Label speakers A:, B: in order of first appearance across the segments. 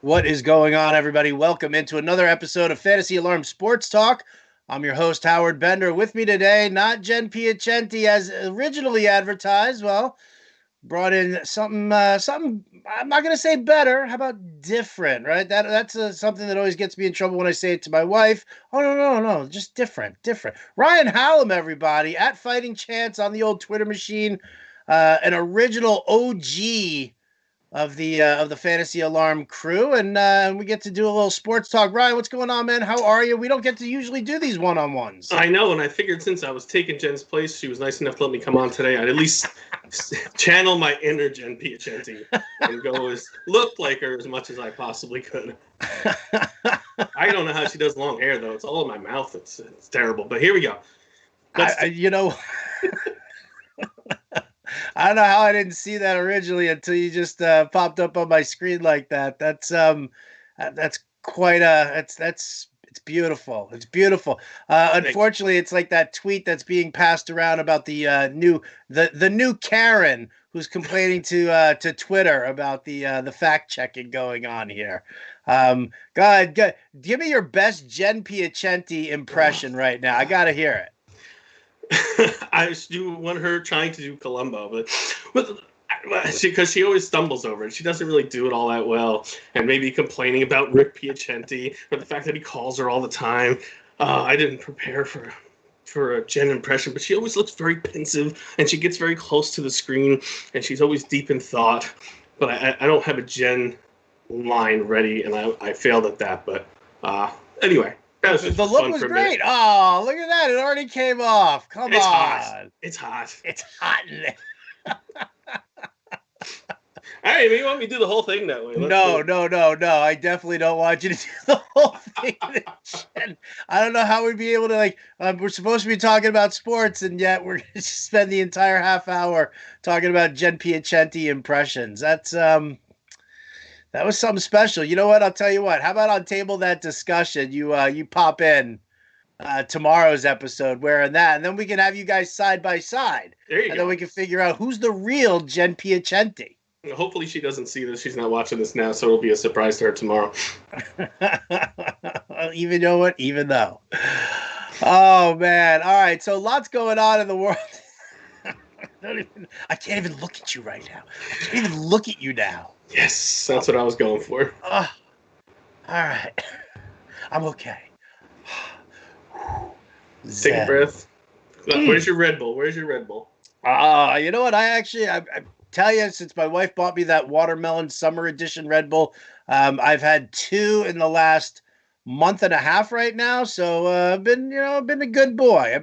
A: What is going on, everybody? Welcome into another episode of Fantasy Alarm Sports Talk. I'm your host, Howard Bender. With me today, not Jen Piacenti as originally advertised. Well, brought in something. I'm not going to say better. How about different? Right? That's something that always gets me in trouble when I say it to my wife. Oh no, just different. Ryan Hallam, everybody, at Fighting Chance on the old Twitter machine, an original OG of the Fantasy Alarm crew, and we get to do a little sports talk. Ryan, what's going on, man? How are you? We don't get to usually do these one-on-ones.
B: I know, and I figured since I was taking Jen's place, she was nice enough to let me come on today. I'd at least channel my inner Jen Piacenti and look like her as much as I possibly could. I don't know how she does long hair, though. It's all in my mouth. It's terrible. But here we go.
A: I don't know how I didn't see that originally until you just popped up on my screen like that. That's quite it's beautiful. It's beautiful. Unfortunately, it's like that tweet that's being passed around about the new Karen who's complaining to Twitter about the fact checking going on here. God, give me your best Jen Piacenti impression right now. I gotta hear it.
B: I do want her trying to do Columbo, but because she always stumbles over it. She doesn't really do it all that well, and maybe complaining about Rick Piacenti or the fact that he calls her all the time. I didn't prepare for a Jen impression, but she always looks very pensive, and she gets very close to the screen, and she's always deep in thought. But I don't have a Jen line ready, and I failed at that. But anyway.
A: The look was great. Oh, look at that. It already came off. Come on.
B: Hot. It's hot.
A: It's hot in there.
B: Hey, maybe you want me to do the whole thing that way.
A: No. I definitely don't want you to do the whole thing. I don't know how we'd be able to, we're supposed to be talking about sports, and yet we're going to spend the entire half hour talking about Jen Piacenti impressions. That was something special. You know what? I'll tell you what. How about on table that discussion? You pop in tomorrow's episode wearing that, and then we can have you guys side by side.
B: There you go.
A: And then we can figure out who's the real Jen Piacenti.
B: Hopefully she doesn't see this. She's not watching this now, so it'll be a surprise to her tomorrow.
A: Even though. Oh, man. All right. So lots going on in the world. I can't even look at you right now. I can't even look at you now.
B: Yes, that's what I was going for.
A: All right. I'm okay.
B: Take a breath. Where's your Red Bull?
A: You know what? I tell you, since my wife bought me that watermelon summer edition Red Bull, I've had 2 in the last month and a half right now. So I've been a good boy.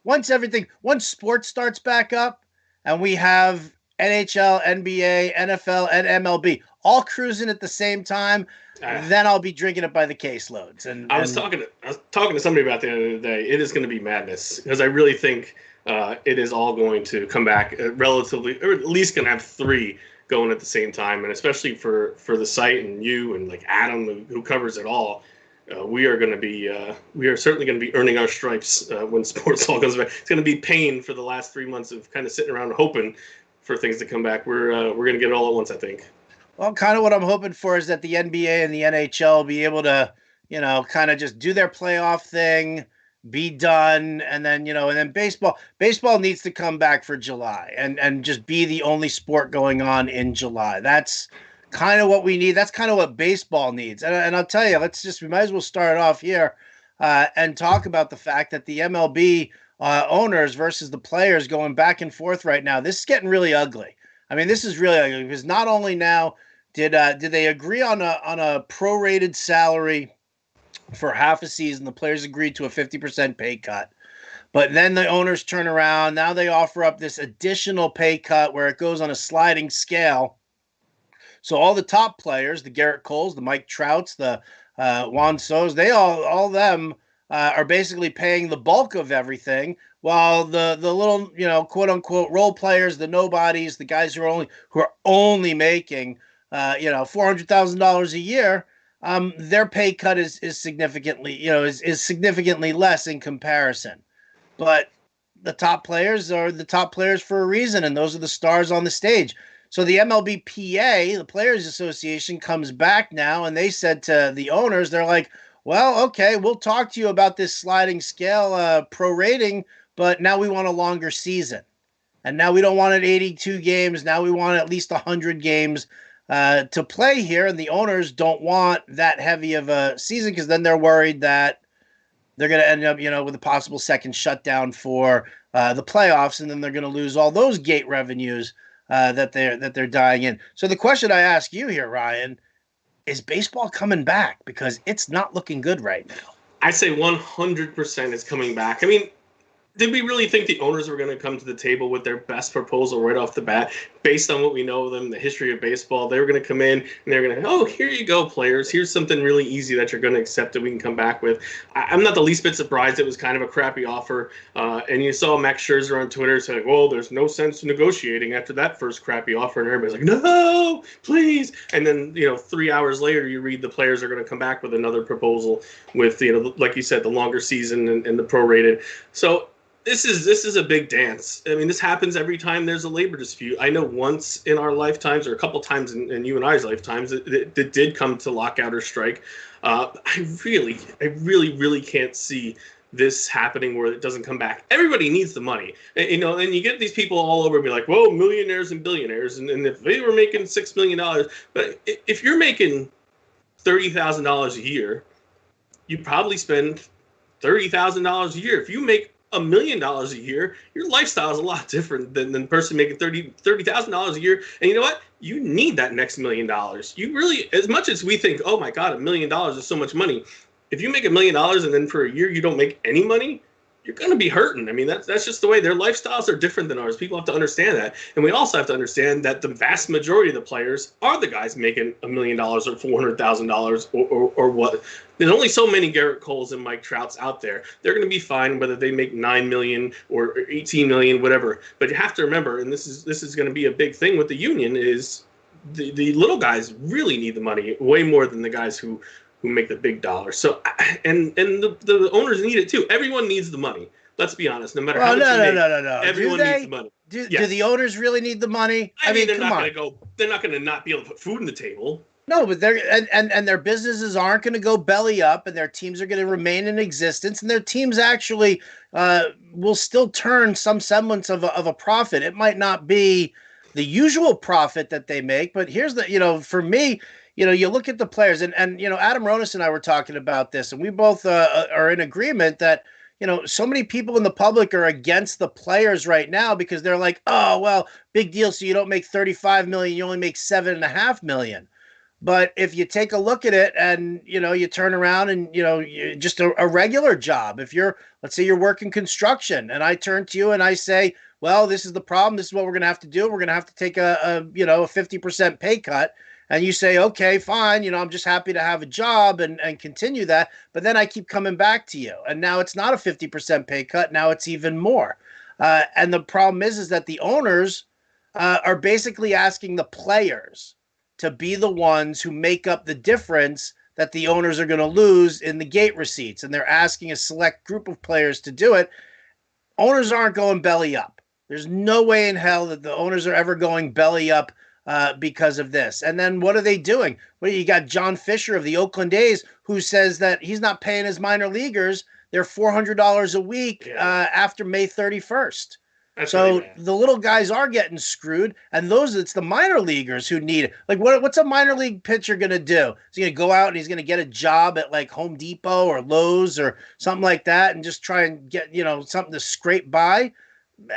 A: Once sports starts back up and we have NHL, NBA, NFL, and MLB all cruising at the same time, then I'll be drinking it by the caseloads. And
B: I was talking to somebody about the other day. It is going to be madness because I really think it is all going to come back relatively, or at least going to have 3 going at the same time, and especially for the site and you and like Adam who covers it all. We are certainly going to be earning our stripes when sports all comes back. It's going to be pain for the last 3 months of kind of sitting around hoping for things to come back. We're going to get it all at once, I think.
A: Well, kind of what I'm hoping for is that the NBA and the NHL will be able to, kind of just do their playoff thing, be done, and then baseball needs to come back for July and just be the only sport going on in July. That's kind of what we need. That's kind of what baseball needs. And I'll tell you, we might as well start off here and talk about the fact that the MLB owners versus the players going back and forth right now. This is getting really ugly. I mean, this is really ugly because not only now did they agree on a prorated salary for half a season, the players agreed to a 50% pay cut, but then the owners turn around. Now they offer up this additional pay cut where it goes on a sliding scale. So all the top players, the Garrett Coles, the Mike Trouts, the Juan Sotos, they all them are basically paying the bulk of everything, while the little, quote unquote role players, the nobodies, the guys who are only making $400,000 a year, their pay cut is significantly less in comparison. But the top players are the top players for a reason, and those are the stars on the stage. So the MLBPA, the Players Association, comes back now, and they said to the owners, they're like, well, okay, we'll talk to you about this sliding scale prorating, but now we want a longer season. And now we don't want it 82 games. Now we want at least 100 games to play here. And the owners don't want that heavy of a season because then they're worried that they're going to end up, with a possible second shutdown for the playoffs. And then they're going to lose all those gate revenues that they're dying in. So the question I ask you here, Ryan, is baseball coming back? Because it's not looking good right now.
B: I say 100% is coming back. I mean, did we really think the owners were going to come to the table with their best proposal right off the bat, based on what we know of them, the history of baseball? They were going to come in and they're going to, oh, here you go, players. Here's something really easy that you're going to accept that we can come back with. I'm not the least bit surprised. It was kind of a crappy offer. And you saw Max Scherzer on Twitter saying, well, there's no sense negotiating after that first crappy offer. And everybody's like, no, please. And then, 3 hours later, you read the players are going to come back with another proposal with, like you said, the longer season and the prorated. So, This is a big dance. I mean, this happens every time there's a labor dispute. I know once in our lifetimes, or a couple times in you and I's lifetimes, it did come to lockout or strike. I really can't see this happening where it doesn't come back. Everybody needs the money, and you get these people all over be like, "Whoa, millionaires and billionaires," and if they were making $6 million, but if you're making $30,000 a year, you probably spend $30,000 a year. If you make $1 million a year, your lifestyle is a lot different than the person making $30,000 a year. And you know what? You need that next $1 million. You really, as much as we think, oh my God, $1 million is so much money. If you make $1 million and then for a year you don't make any money, you're going to be hurting. I mean, that's just the way their lifestyles are different than ours. People have to understand that. And we also have to understand that the vast majority of the players are the guys making $1 million or $400,000 or what. There's only so many Garrett Coles and Mike Trouts out there. They're going to be fine whether they make $9 million or $18 million, whatever. But you have to remember, and this is going to be a big thing with the union, is the little guys really need the money way more than the guys who make the big dollars. So, and the owners need it too. Everyone needs the money. Let's be honest. No matter how much you make,
A: no.
B: Everyone needs the money.
A: Do the owners really need the money?
B: I mean, they're not going to go. They're not going to not be able to put food on the table.
A: No, but they're and their businesses aren't going to go belly up, and their teams are going to remain in existence, and their teams actually will still turn some semblance of a profit. It might not be the usual profit that they make, but here's the for me. You look at the players, and Adam Ronis and I were talking about this, and we both are in agreement that, so many people in the public are against the players right now because they're like, oh, well, big deal. So you don't make $35 million, you only make $7.5 million. But if you take a look at it and, you turn around and, just a regular job, let's say you're working construction and I turn to you and I say, well, this is the problem. This is what we're going to have to do. We're going to have to take a 50% pay cut. And you say, okay, fine, I'm just happy to have a job and continue that. But then I keep coming back to you. And now it's not a 50% pay cut. Now it's even more. And the problem is that the owners are basically asking the players to be the ones who make up the difference that the owners are going to lose in the gate receipts. And they're asking a select group of players to do it. Owners aren't going belly up. There's no way in hell that the owners are ever going belly up because of this. And then what are they doing? Well, you got John Fisher of the Oakland A's who says that he's not paying his minor leaguers their $400 a week after May 31st.
B: That's
A: so
B: really
A: the little guys are getting screwed, and it's the minor leaguers who need it. Like, what's a minor league pitcher going to do? Is he going to go out and he's going to get a job at like Home Depot or Lowe's or something like that and just try and get, something to scrape by?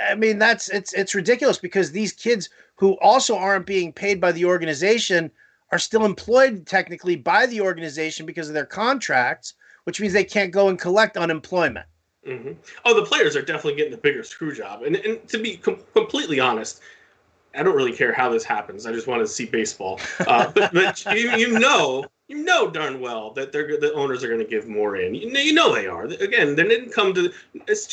A: I mean, it's ridiculous because these kids who also aren't being paid by the organization are still employed technically by the organization because of their contracts, which means they can't go and collect unemployment.
B: Mm-hmm. Oh, the players are definitely getting the bigger screw job. And to be completely honest, I don't really care how this happens. I just want to see baseball. But you know darn well that the owners are going to give more in. You know they are. Again, they didn't come to. It's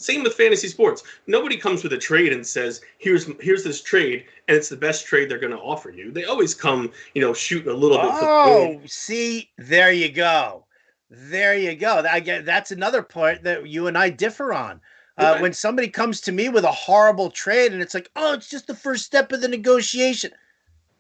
B: same with fantasy sports. Nobody comes with a trade and says, "Here's this trade," and it's the best trade they're going to offer you. They always come, shooting a little bit.
A: Oh, see, there you go. There you go. That's another point that you and I differ on.
B: Okay.
A: When somebody comes to me with a horrible trade and it's like, oh, it's just the first step of the negotiation.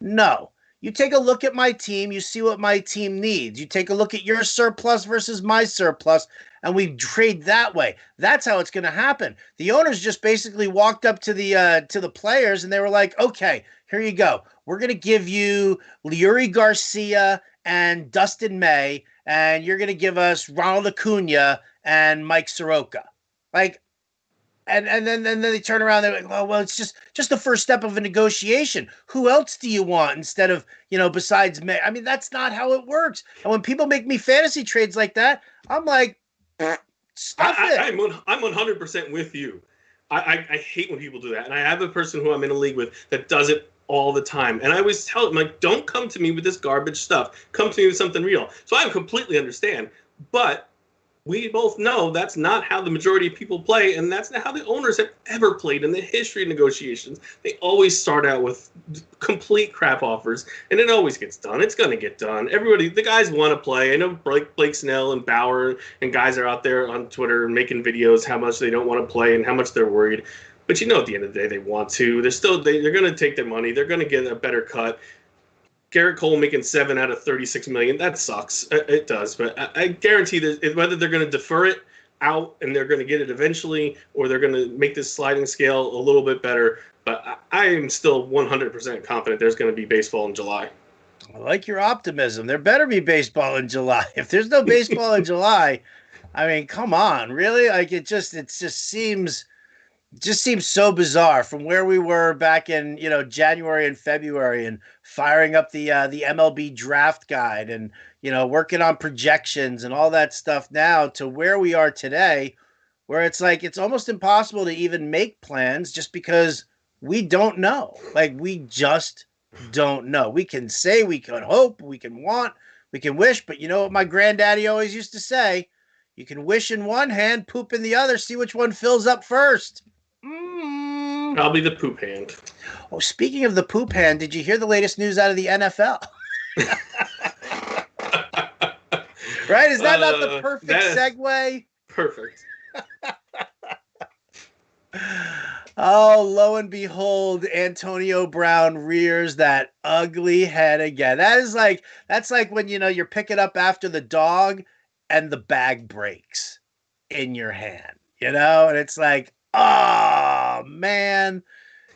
A: No. You take a look at my team, you see what my team needs. You take a look at your surplus versus my surplus, and we trade that way. That's how it's going to happen. The owners just basically walked up to the players and they were like, "Okay, here you go. We're going to give you Leary Garcia and Dustin May, and you're going to give us Ronald Acuna and Mike Soroka." Like, and then they turn around. They're like, well, it's just the first step of a negotiation. Who else do you want instead of besides me? I mean, that's not how it works. And when people make me fantasy trades like that, I'm like, stuff it.
B: I'm 100% with you. I hate when people do that, and I have a person who I'm in a league with that does it all the time. And I always tell them, like, don't come to me with this garbage stuff. Come to me with something real. So I completely understand, but we both know that's not how the majority of people play, and that's not how the owners have ever played in the history of negotiations. They always start out with complete crap offers, and it always gets done. It's going to get done. Everybody, the guys want to play. I know Blake Snell and Bauer and guys are out there on Twitter making videos how much they don't want to play and how much they're worried. But at the end of the day, they want to. They're going to take their money. They're going to get a better cut. Garrett Cole making $7 out of $36 million. That sucks. It does. But I guarantee that whether they're going to defer it out and they're going to get it eventually, or they're going to make this sliding scale a little bit better. But I am still 100% confident there's going to be baseball in July.
A: I like your optimism. There better be baseball in July. If there's no baseball in July, I mean, come on, really? Like it just seems so bizarre from where we were back in January and February and firing up the MLB draft guide and working on projections and all that stuff now to where we are today, where it's like it's almost impossible to even make plans just because we don't know. Like we just don't know. We can say, we can hope, we can want, we can wish, but you know what my granddaddy always used to say? You can wish in one hand, poop in the other, see which one fills up first.
B: I'll be the poop hand.
A: Oh, speaking of the poop hand, did you hear the latest news out of the NFL? Right? Is that not the perfect segue?
B: Perfect.
A: Oh, lo and behold, Antonio Brown rears that ugly head again. That's like when you're picking up after the dog and the bag breaks in your hand, and it's like, oh, man.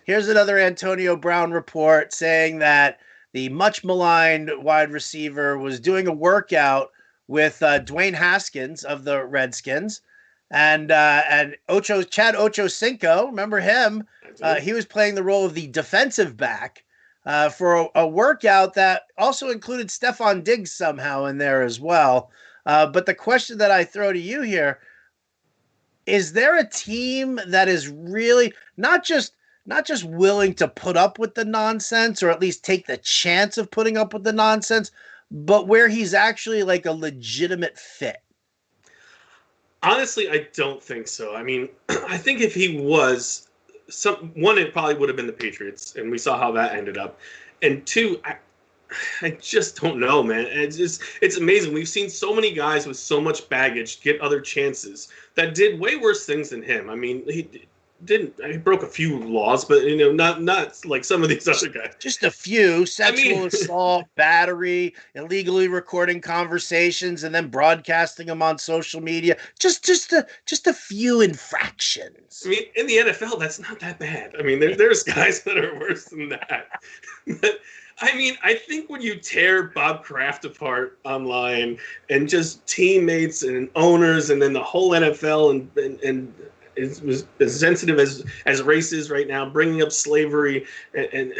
A: Here's another Antonio Brown report saying that the much maligned wide receiver was doing a workout with Dwayne Haskins of the Redskins and Chad Ochocinco. Remember him? He was playing the role of the defensive back for a workout that also included Stephon Diggs somehow in there as well. But the question that I throw to you here, is there a team that is really not just willing to put up with the nonsense, or at least take the chance of putting up with the nonsense, but where he's actually like a legitimate fit?
B: Honestly, I don't think so. I mean, I think if he was it probably would have been the Patriots, and we saw how that ended up. And two, I just don't know, man. It's amazing. We've seen so many guys with so much baggage get other chances that did way worse things than him. I mean, he broke a few laws, but not like some of these other guys.
A: Just a few: sexual assault, battery, illegally recording conversations and then broadcasting them on social media. Just a few infractions.
B: I mean, in the NFL, that's not that bad. I mean, there's guys that are worse than that. But I mean, I think when you tear Bob Kraft apart online and just teammates and owners and then the whole NFL and is as sensitive as race is right now, bringing up slavery and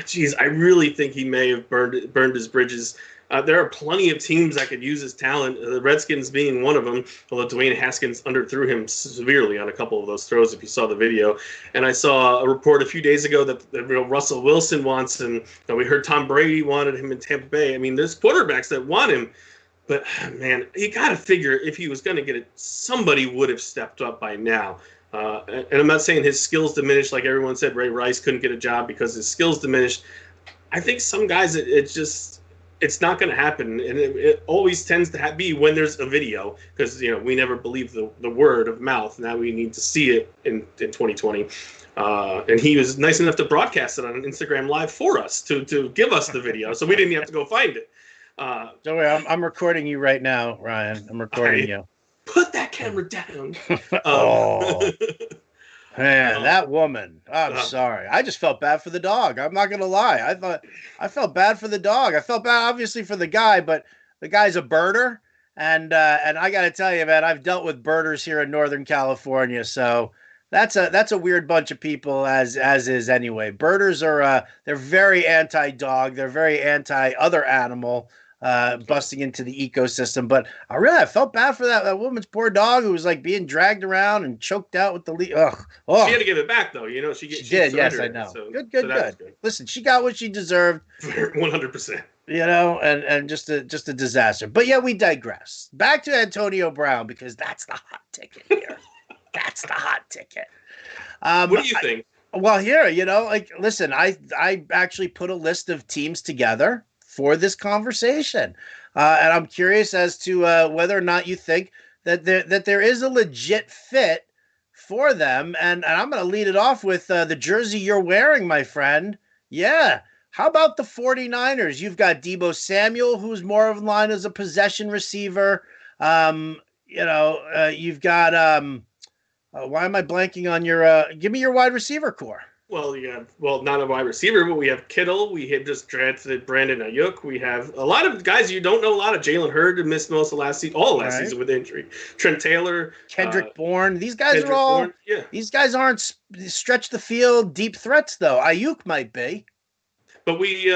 B: geez, I really think he may have burned his bridges. There are plenty of teams that could use his talent, the Redskins being one of them, although Dwayne Haskins underthrew him severely on a couple of those throws, if you saw the video. And I saw a report a few days ago that Russell Wilson wants him. We heard Tom Brady wanted him in Tampa Bay. I mean, there's quarterbacks that want him. But, man, you got to figure if he was going to get it, somebody would have stepped up by now. And I'm not saying his skills diminished. Like everyone said, Ray Rice couldn't get a job because his skills diminished. I think some guys, it's just it's not going to happen, and it always tends to be when there's a video, because we never believe the word of mouth. Now we need to see it in 2020. And he was nice enough to broadcast it on Instagram Live for us to give us the video, so we didn't have to go find it.
A: Don't worry, I'm recording you right now, Ryan. I'm recording you.
B: Put that camera down.
A: Oh. Man, that woman. I'm sorry. I just felt bad for the dog. I'm not going to lie. I felt bad for the dog. I felt bad, obviously, for the guy, but the guy's a birder. And I got to tell you, man, I've dealt with birders here in Northern California. So that's a weird bunch of people, as is anyway. Birders are, they're very anti-dog. They're very anti-other animal. Busting into the ecosystem, but I felt bad for that woman's poor dog who was like being dragged around and choked out with the lead. Oh.
B: She had to give it back though. She
A: did. Yes, I know. So, good. Listen, she got what she deserved.
B: 100%.
A: And just a disaster. But yeah, we digress. Back to Antonio Brown, because that's the hot ticket here. That's the hot ticket.
B: What do you think?
A: Well, here, listen, I actually put a list of teams together for this conversation. And I'm curious as to whether or not you think that there is a legit fit for them. And I'm going to lead it off with the jersey you're wearing, my friend. Yeah. How about the 49ers? You've got Deebo Samuel, who's more of in line as a possession receiver. You've got why am I blanking on your give me your wide receiver core.
B: Well, not a wide receiver, but we have Kittle. We have just drafted Brandon Ayuk. We have a lot of guys you don't know a lot of. Jalen Hurd missed most of last season with injury. Trent Taylor,
A: Kendrick Bourne. These guys are all. Bourne, yeah. These guys aren't stretch the field deep threats though. Ayuk might be.
B: But we,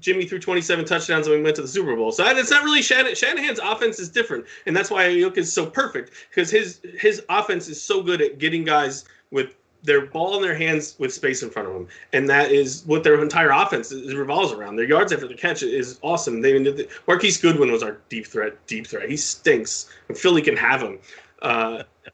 B: Jimmy threw 27 touchdowns and we went to the Super Bowl. So it's not really Shanahan's offense is different, and that's why Ayuk is so perfect, because his offense is so good at getting guys with their ball in their hands with space in front of them, and that is what their entire offense revolves around. Their yards after the catch is awesome. Marquise Goodwin was our deep threat. He stinks, and Philly can have him.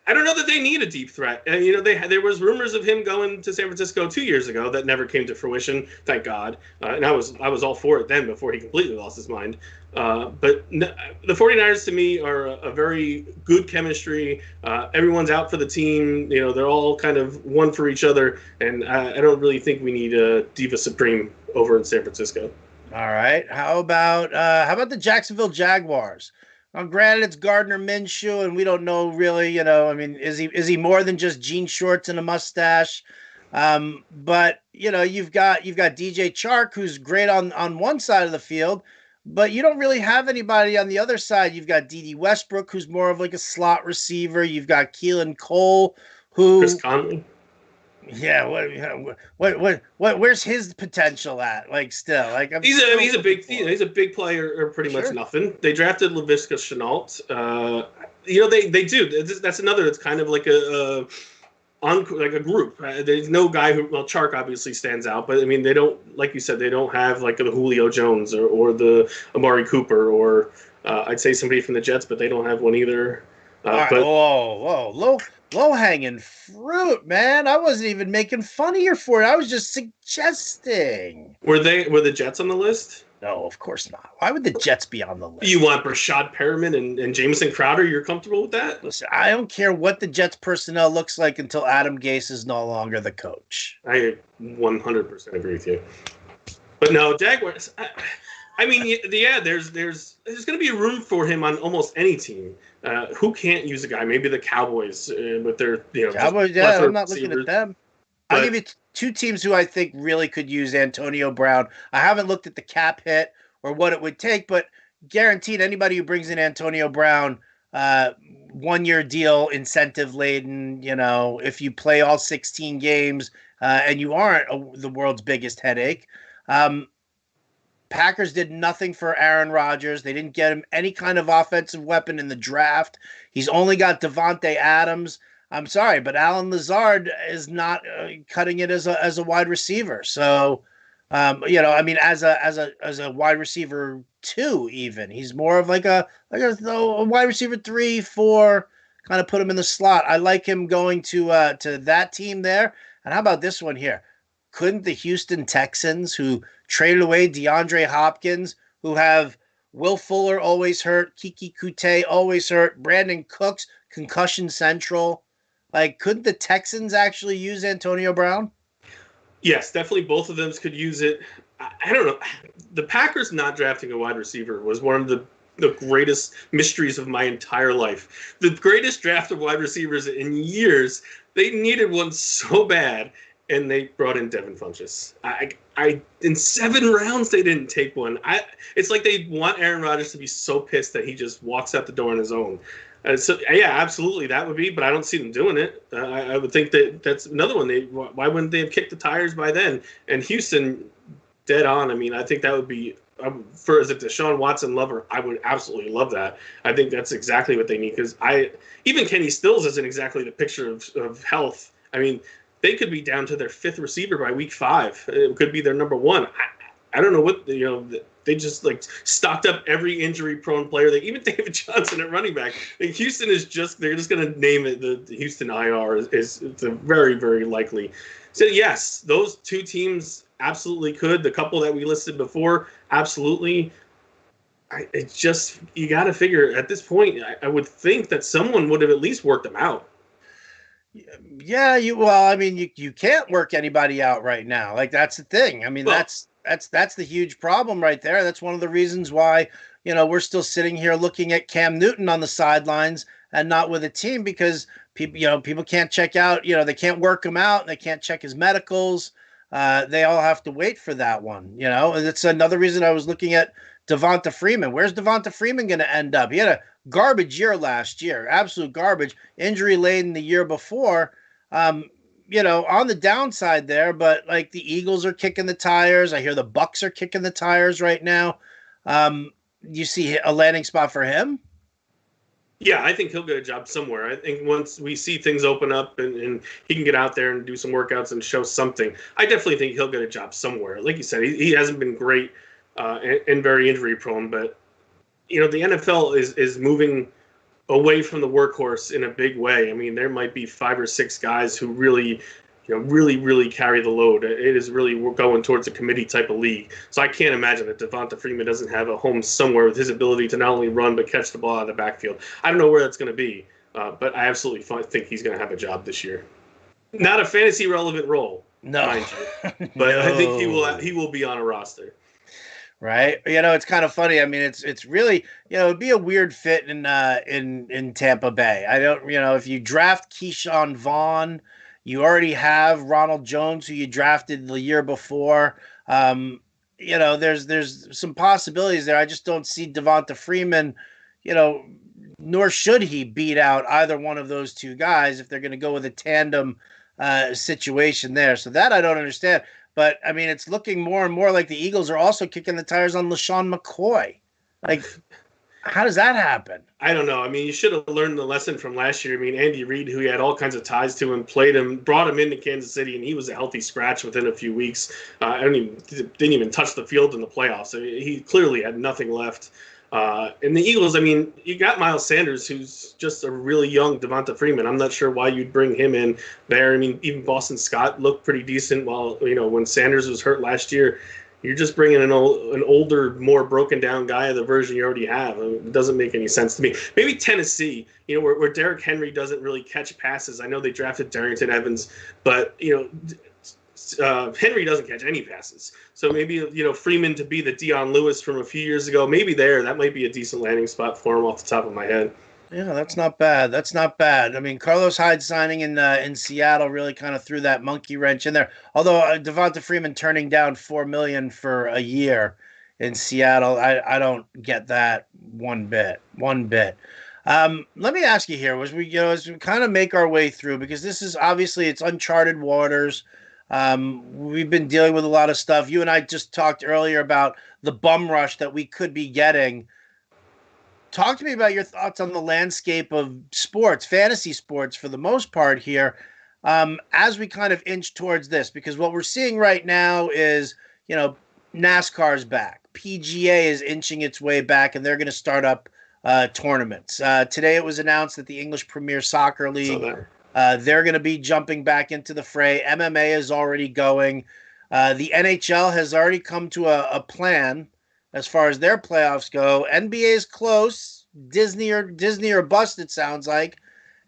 B: I don't know that they need a deep threat. And, there was rumors of him going to San Francisco 2 years ago that never came to fruition. Thank God. And I was all for it then before he completely lost his mind. But the 49ers to me are a very good chemistry. Everyone's out for the team. They're all kind of one for each other. And I don't really think we need a Diva Supreme over in San Francisco.
A: All right. How about the Jacksonville Jaguars? Now, granted, it's Gardner Minshew, and we don't know really. Is he more than just jean shorts and a mustache? But you've got DJ Chark, who's great on one side of the field, but you don't really have anybody on the other side. You've got Dede Westbrook, who's more of like a slot receiver. You've got Keelan Cole, who
B: Chris Conley.
A: Yeah, where's his potential at? He's a
B: big player, or pretty much nothing. They drafted Laviska Shenault. They do. That's another. It's kind of like a group. There's no guy who. Well, Chark obviously stands out, but they don't, like you said, they don't have like the Julio Jones or the Amari Cooper, or I'd say somebody from the Jets, but they don't have one either.
A: Right, whoa. Low-hanging fruit, man. I wasn't even making fun of you for it. I was just suggesting.
B: Were the Jets on the list?
A: No, of course not. Why would the Jets be on the list?
B: You want Rashad Perriman and Jamison Crowder? You're comfortable with that?
A: Listen, I don't care what the Jets personnel looks like until Adam Gase is no longer the coach.
B: I 100% agree with you. But no, Jaguars. There's going to be room for him on almost any team. Who can't use a guy? Maybe the Cowboys with their
A: Cowboys. Yeah, I'm not looking at them. I'll give you two teams who I think really could use Antonio Brown. I haven't looked at the cap hit or what it would take, but guaranteed anybody who brings in Antonio Brown, 1-year deal, incentive laden. If you play all 16 games and you aren't the world's biggest headache. Packers did nothing for Aaron Rodgers. They didn't get him any kind of offensive weapon in the draft. He's only got Devontae Adams. I'm sorry, but Alan Lazard is not cutting it as a wide receiver. So, as a wide receiver 2, even he's more of like a wide receiver 3, 4. Kind of put him in the slot. I like him going to that team there. And how about this one here? Couldn't the Houston Texans, who traded away DeAndre Hopkins, who have Will Fuller always hurt, Kiki Kute always hurt, Brandon Cooks, concussion central. Like, couldn't the Texans actually use Antonio Brown?
B: Yes, definitely both of them could use it. I don't know. The Packers not drafting a wide receiver was one of the greatest mysteries of my entire life. The greatest draft of wide receivers in years. They needed one so bad, and they brought in Devin Funchess. I in 7 rounds they didn't take one. It's like they want Aaron Rodgers to be so pissed that he just walks out the door on his own. So yeah, absolutely that would be, but I don't see them doing it. I would think that's another one. Why wouldn't they have kicked the tires by then? And Houston, dead on. I mean, I think that would be for as a Deshaun Watson lover, I would absolutely love that. I think that's exactly what they need because even Kenny Stills isn't exactly the picture of health. I mean, they could be down to their 5th receiver by week 5. It could be their number 1. I don't know what they just like stocked up every injury-prone player. Even David Johnson at running back. Houston is they're just going to name it the Houston IR is very, very likely. So yes, those 2 teams absolutely could. The couple that we listed before, absolutely. It's just you got to figure at this point. I would think that someone would have at least worked them out.
A: Yeah, I mean, you can't work anybody out right now. Like that's the thing. I mean, that's the huge problem right there. That's one of the reasons why, we're still sitting here looking at Cam Newton on the sidelines and not with a team because people can't check out, they can't work him out. They can't check his medicals. They all have to wait for that one, and it's another reason I was looking at Devonta Freeman. Where's Devonta Freeman going to end up? He had a garbage year last year, absolute garbage, injury laden the year before. On the downside there, but like the Eagles are kicking the tires. I hear the Bucks are kicking the tires right now. You see a landing spot for him?
B: Yeah, I think he'll get a job somewhere. I think once we see things open up and he can get out there and do some workouts and show something, I definitely think he'll get a job somewhere. Like you said, he hasn't been great and very injury prone, but the NFL is moving away from the workhorse in a big way. I mean, there might be 5 or 6 guys who really, really carry the load. It is really going towards a committee type of league. So I can't imagine that Devonta Freeman doesn't have a home somewhere with his ability to not only run but catch the ball out of the backfield. I don't know where that's going to be, but I absolutely think he's going to have a job this year. Not a fantasy relevant role,
A: no,
B: mind you, but I think he will be on a roster.
A: Right. It's kind of funny. I mean, it's really, it'd be a weird fit in Tampa Bay. I don't, if you draft Keyshawn Vaughn, you already have Ronald Jones, who you drafted the year before. There's some possibilities there. I just don't see Devonta Freeman, nor should he beat out either one of those 2 guys if they're going to go with a tandem situation there. So that I don't understand. But, I mean, it's looking more and more like the Eagles are also kicking the tires on LeSean McCoy. Like, how does that happen?
B: I don't know. I mean, you should have learned the lesson from last year. I mean, Andy Reid, who he had all kinds of ties to and played him, brought him into Kansas City, and he was a healthy scratch within a few weeks. Didn't even touch the field in the playoffs. I mean, he clearly had nothing left. And the Eagles, I mean, you got Miles Sanders, who's just a really young Devonta Freeman. I'm not sure why you'd bring him in there. I mean, even Boston Scott looked pretty decent while, when Sanders was hurt last year. You're just bringing an older, more broken down guy of the version you already have. It doesn't make any sense to me. Maybe Tennessee, where Derrick Henry doesn't really catch passes. I know they drafted Darrington Evans, but, Henry doesn't catch any passes. So maybe, Freeman to be the Dion Lewis from a few years ago, maybe that might be a decent landing spot for him off the top of my head.
A: Yeah, that's not bad. That's not bad. I mean, Carlos Hyde signing in Seattle really kind of threw that monkey wrench in there. Although Devonta Freeman turning down $4 million for a year in Seattle, I don't get that one bit. Let me ask you here, as we kind of make our way through, because this is obviously it's uncharted waters. We've been dealing with a lot of stuff. You and I just talked earlier about the bum rush that we could be getting. Talk to me about your thoughts on the landscape of sports, fantasy sports for the most part here, as we kind of inch towards this, because what we're seeing right now is, NASCAR's back. PGA is inching its way back, and they're going to start up tournaments. Today it was announced that the English Premier Soccer League, they're going to be jumping back into the fray. MMA is already going. The NHL has already come to a plan as far as their playoffs go. NBA is close. Disney or bust, it sounds like.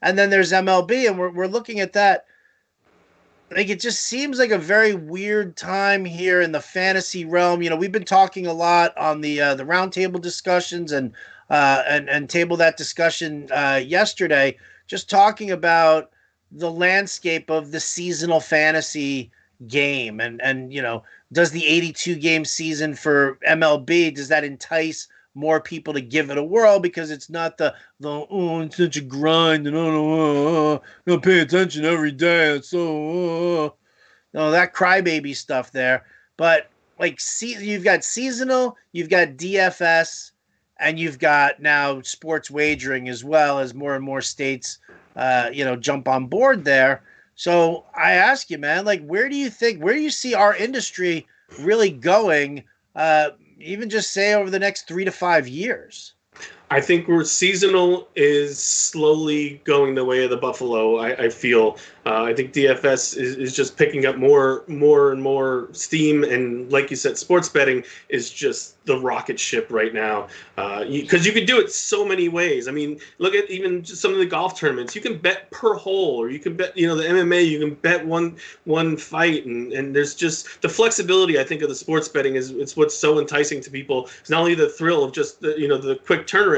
A: And then there's MLB, and we're looking at that. Like, it just seems like a very weird time here in the fantasy realm. We've been talking a lot on the roundtable discussions and table that discussion yesterday, just talking about the landscape of the seasonal fantasy game, and does the 82 game season for MLB, does that entice more people to give it a whirl, because it's not the oh, it's such a grind, and I pay attention every day. It's so no, that crybaby stuff there. But like, you've got seasonal, you've got DFS, and you've got now sports wagering as well, as more and more states, jump on board there. So I ask you, man, like, where do you see our industry really going? Even just say over the next 3 to 5 years.
B: I think we're seasonal is slowly going the way of the buffalo. I feel. I think DFS is just picking up more and more steam, and like you said, sports betting is just the rocket ship right now. Because you can do it so many ways. I mean, look at even just some of the golf tournaments. You can bet per hole, or you can bet, the MMA. You can bet one fight, and there's just the flexibility. I think of the sports betting it's what's so enticing to people. It's not only the thrill of just the quick turnaround,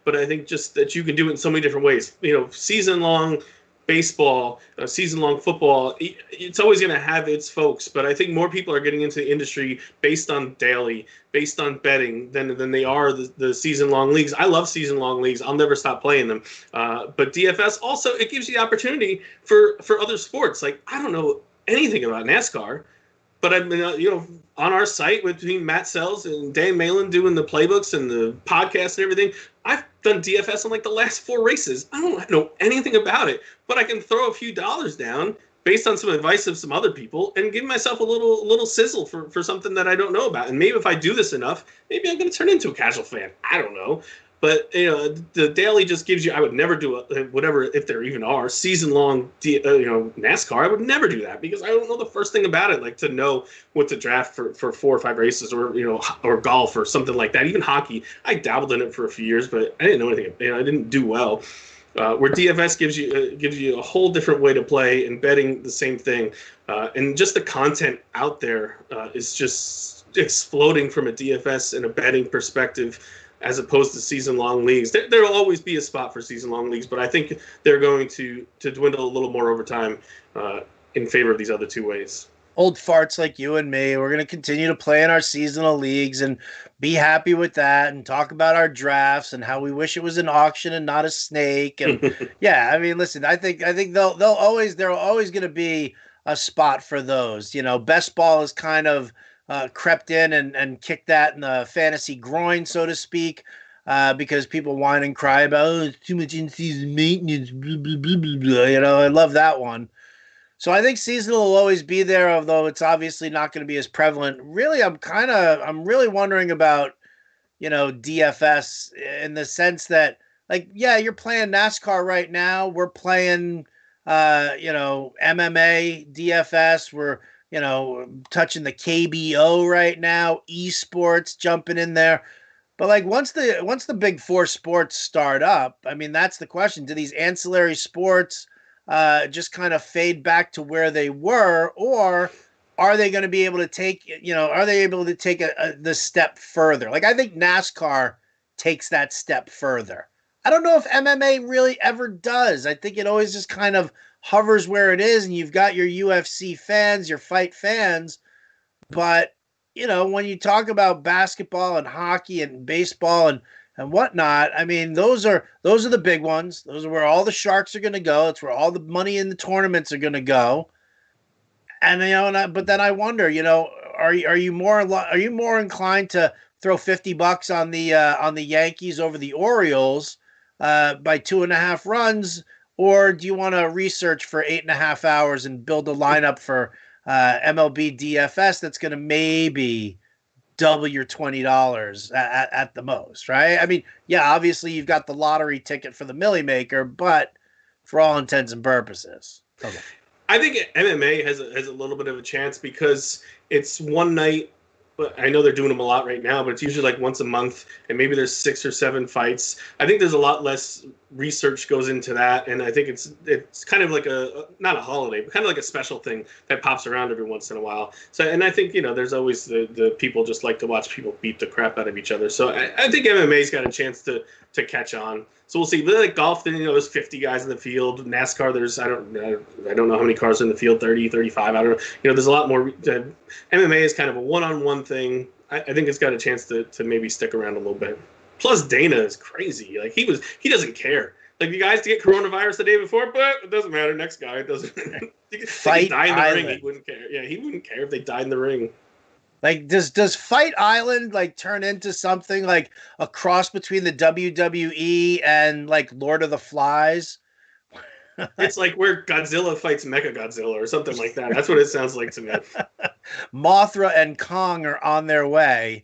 B: but I think just that you can do it in so many different ways. Season long baseball, season long football, it's always going to have its folks, but I think more people are getting into the industry based on daily, based on betting than they are the season long leagues. I love season long leagues. I'll never stop playing them. But DFS also, it gives you the opportunity for other sports. Like, I don't know anything about NASCAR, but I've been, on our site between Matt Sells and Dan Malin doing the playbooks and the podcast and everything, I've done DFS on like the last 4 races. I don't know anything about it, but I can throw a few dollars down based on some advice of some other people and give myself a little sizzle for something that I don't know about. And maybe if I do this enough, maybe I'm going to turn into a casual fan. I don't know. But the daily just gives you. I would never do whatever, if there even are season-long NASCAR. I would never do that because I don't know the first thing about it. Like, to know what to draft for 4 or 5 races, or golf or something like that. Even hockey, I dabbled in it for a few years, but I didn't know anything. I didn't do well. Where DFS gives you a whole different way to play, and betting the same thing, and just the content out there is just exploding from a DFS and a betting perspective, as opposed to season-long leagues. There will always be a spot for season-long leagues, but I think they're going to dwindle a little more over time in favor of these other 2 ways.
A: Old farts like you and me, we're going to continue to play in our seasonal leagues and be happy with that, and talk about our drafts and how we wish it was an auction and not a snake. And yeah, I mean, listen, I think there are always going to be a spot for those. Best ball is kind of crept in and kicked that in the fantasy groin, so to speak, because people whine and cry about, it's too much in-season maintenance, blah, blah, blah, blah, blah. I love that one. So I think seasonal will always be there, although it's obviously not going to be as prevalent. Really, I'm really wondering about, DFS, in the sense that, like, yeah, you're playing NASCAR right now. We're playing, MMA, DFS. We're, touching the KBO right now, esports jumping in there. But like, once the big 4 sports start up, I mean, that's the question. Do these ancillary sports just kind of fade back to where they were, or are they going to be able to take, the step further? Like, I think NASCAR takes that step further. I don't know if MMA really ever does. I think it always just kind of hovers where it is, and you've got your UFC fans, your fight fans, but when you talk about basketball and hockey and baseball and whatnot, I mean, those are the big ones. Those are where all the sharks are going to go. It's where all the money in the tournaments are going to go. And but then I wonder, are you more inclined to throw $50 on the Yankees over the Orioles by 2.5 runs? Or do you want to research for 8.5 hours and build a lineup for MLB DFS that's going to maybe double your $20 at the most, right? I mean, yeah, obviously you've got the lottery ticket for the Millie Maker, but for all intents and purposes. Okay.
B: I think MMA has a little bit of a chance because it's one night but I know they're doing them a lot right now, but it's usually like once a month, and maybe there's 6 or 7 fights. I think there's a lot less research goes into that, and I think it's kind of like not a holiday, but kind of like a special thing that pops around every once in a while. So, and I think, there's always the people just like to watch people beat the crap out of each other. So I think MMA's got a chance to catch on. So we'll see. But like golf, then there's 50 guys in the field. NASCAR, there's I don't know how many cars are in the field, 30, 35. I don't know. There's a lot more. MMA is kind of a one-on-one thing. I think it's got a chance to maybe stick around a little bit. Plus, Dana is crazy. Like he doesn't care. Like the guys to get coronavirus the day before, but it doesn't matter. Next guy, it doesn't.
A: Fight
B: die in the
A: Island.
B: ring. He wouldn't care. Yeah, he wouldn't care if they died in the ring.
A: Like, does Fight Island like turn into something like a cross between the WWE and like Lord of the Flies?
B: It's like where Godzilla fights Mechagodzilla or something like that. That's what it sounds like to me.
A: Mothra and Kong are on their way.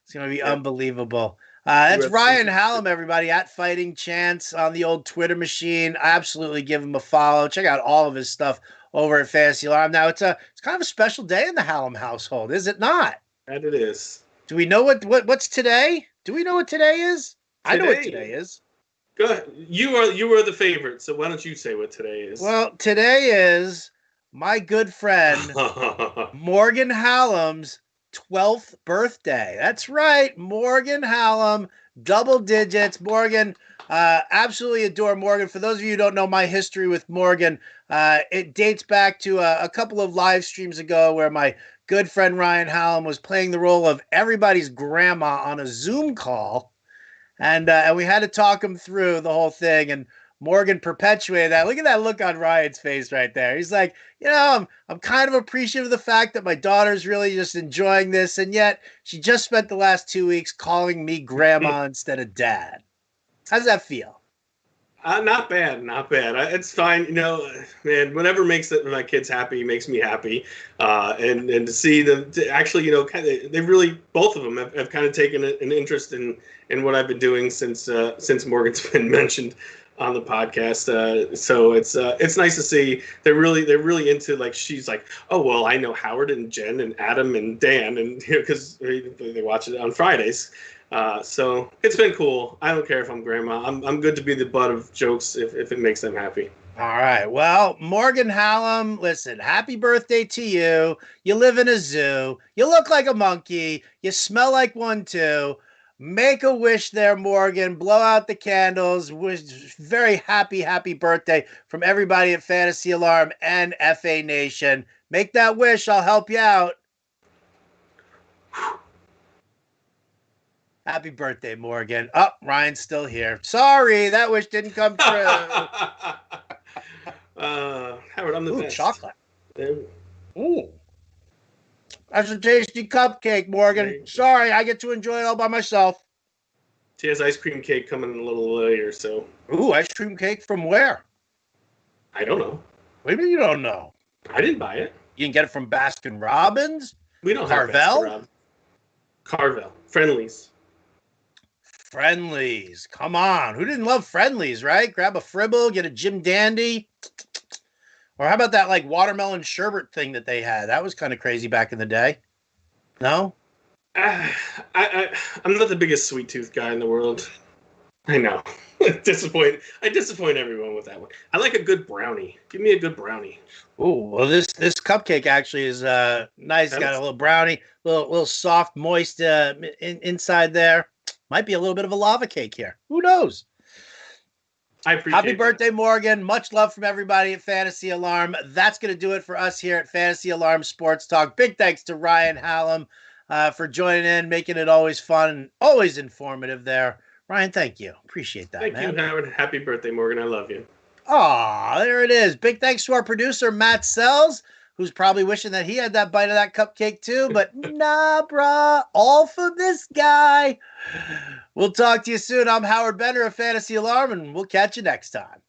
A: It's going to be unbelievable. That's Ryan Hallam, everybody, at Fighting Chance on the old Twitter machine. I absolutely give him a follow. Check out all of his stuff over at Fantasy Alarm. Now, it's kind of a special day in the Hallam household, is it not?
B: That it is.
A: Do we know what's today? Do we know what today is? I know what today is.
B: Go ahead. You are the favorite, so why don't you say what today is?
A: Well, today is my good friend Morgan Hallam's 12th birthday. That's right, Morgan Hallam, double digits. Morgan, absolutely adore Morgan. For those of you who don't know my history with Morgan, it dates back to a couple of live streams ago where my good friend Ryan Hallam was playing the role of everybody's grandma on a Zoom call. And we had to talk him through the whole thing, and Morgan perpetuated that. Look at that look on Ryan's face right there. He's like, I'm kind of appreciative of the fact that my daughter's really just enjoying this, and yet she just spent the last 2 weeks calling me grandma instead of dad. How does that feel?
B: Not bad, not bad. It's fine. Man, whatever makes my kids happy makes me happy. And to see them actually, they really, both of them have kind of taken an interest in what I've been doing since Morgan's been mentioned on the podcast. So it's nice to see they're really into, like, she's like, oh, well, I know Howard and Jen and Adam and Dan, and because they watch it on Fridays. So it's been cool. I don't care if I'm grandma. I'm good to be the butt of jokes if it makes them happy.
A: All right. Well, Morgan Hallam, listen, happy birthday to you. You live in a zoo. You look like a monkey. You smell like one too. Make a wish there, Morgan. Blow out the candles. Wish very happy birthday from everybody at Fantasy Alarm and FA Nation. Make that wish. I'll help you out. Happy birthday, Morgan. Oh, Ryan's still here. Sorry, that wish didn't come true.
B: Howard, I'm the best.
A: Chocolate. Ooh. That's a tasty cupcake, Morgan. Sorry, I get to enjoy it all by myself.
B: She has ice cream cake coming a little later, so.
A: Ooh, ice cream cake from where?
B: I don't know.
A: What do you mean you don't know?
B: I didn't buy it.
A: You can get it from Baskin Robbins?
B: We don't
A: Carvel?
B: have Baskin Robbins. Carvel. Friendlies.
A: Friendlies. Come on. Who didn't love Friendlies, right? Grab a Fribble, get a Jim Dandy. Or how about that like watermelon sherbet thing that they had? That was kind of crazy back in the day. No?
B: I'm not the biggest sweet tooth guy in the world. I know. I disappoint everyone with that one. I like a good brownie. Give me a good brownie.
A: Ooh, well, this cupcake actually is nice. Got a little brownie, little soft, moist inside there. Might be a little bit of a lava cake here. Who knows?
B: I appreciate
A: Happy birthday, Morgan. Much love from everybody at Fantasy Alarm. That's going to do it for us here at Fantasy Alarm Sports Talk. Big thanks to Ryan Hallam for joining in, making it always fun and always informative there. Ryan, thank you. Appreciate that,
B: Thank
A: man.
B: you, Howard. Happy birthday, Morgan. I love you.
A: Aw, there it is. Big thanks to our producer, Matt Sells, who's probably wishing that he had that bite of that cupcake too, but nah, brah, all for this guy. We'll talk to you soon. I'm Howard Bender of Fantasy Alarm, and we'll catch you next time.